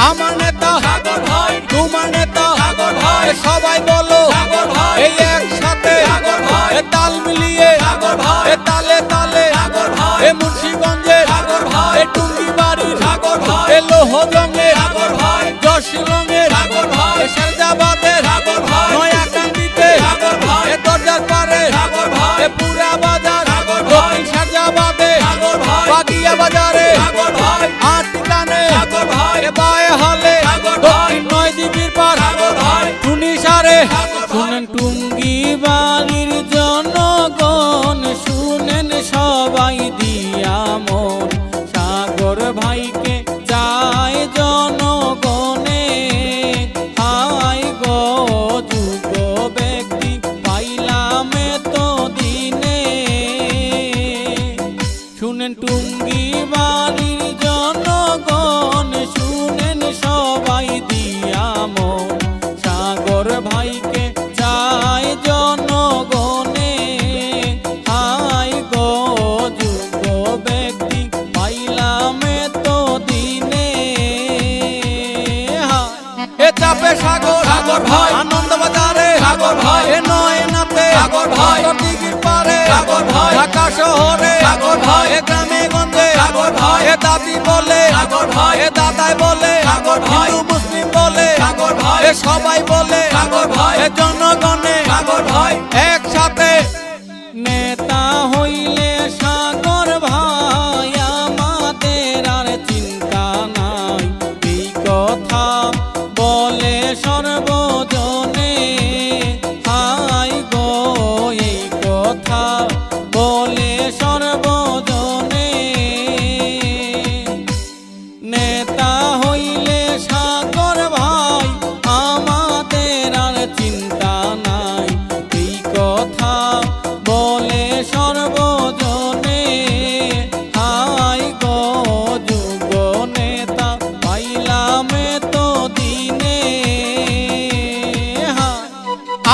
আমার নেতা সাগর ভাই, তোমার নেতা সাগর ভাই, সবাই বলো সাগর ভাই, এই একসাথে সাগর ভাই, তাল মিলিয়ে সাগর ভাই, তালে তালে সাগর ভাই, মুন্সিগঞ্জে সাগর ভাই, টুঙ্গিবাড়ি সাগর ভাই, লোহজঙ্গে সাগর ভাই, জশিলংয়ে সাগর ভাই, শেরজাবাদে সাগর ভাই, নয়াকান্দিতে সাগর ভাই, দরজার পারে সাগর ভাই, পুরা বাজার সাগর ভাই, দক্ষিণ শেরজাবাদে সাগর ভাই, বাগিয়া বাজারে সাগর ভাই, আটটিলানে সাগর ভাই, বায়ে হলে সাগর ভাই, দক্ষিণ নয় দিঘির পার সাগর ভাই, টুনিসারে সাগর ভাই, শুনেন টুঙ্গিবাড়ির জনগণ শুনেন সবাই দিয়া মন সাগর ভাইকে চায় জনগণে হাই গো যুগ ব্যক্তি পাইলাম তো দিনে শুনেন টুঙ্গিবাড়ির জনগণ শুনেন সবাই দিয়া মন সাগর ভাইকে চায় জনগণে হাই গো যুগ ব্যক্তি পাইলাম তো দিনে এ চাপে সাগর সাগর ভাই, আনন্দ বাজারে সাগর ভাই, এ নয়নাতে সাগর ভাই, দিঘির পারে সাগর ভাই, ঢাকা শহরে সাগর ভাই, এ গ্রামে গঞ্জে সাগর ভাই, এ দাদি বলে সাগর ভাই, এ দাদাই বলে সাগর ভাই, হিন্দু মুসলিম বলে সাগর ভাই, এ সবাই বলে সাগর ভাই, এ জনগণে সাগর ভাই, একসাথে নেতা হইলে সাগর ভাই আমাদের আর চিন্তা নাই এই কথা বলে সর্বজনে হাই গো এই কথা বলে সর্বজনে নেতা হইলে সাগর ভাই আমাদের আর চিন্তা নাই এই কথা বলে সর্বজনে হাই গো যুগ নেতা পাইলাম তো দিনে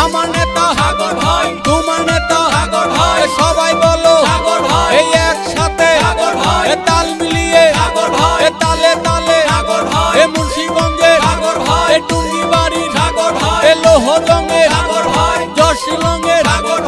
আমার নেতা সাগর ভাই, তোমার নেতা সাগর ভাই, সবাই বলো সাগর ভাই, এই একসাথে সাগর ভাই, তাল মিলিয়ে সাগর ভাই, তালে তালে সাগর ভাই, মুন্সিগঞ্জে সাগর ভাই, টুঙ্গিবাড়ি সাগর ভাই, লোহজঙ্গে সাগর ভাই, জশিলংয়ে সাগর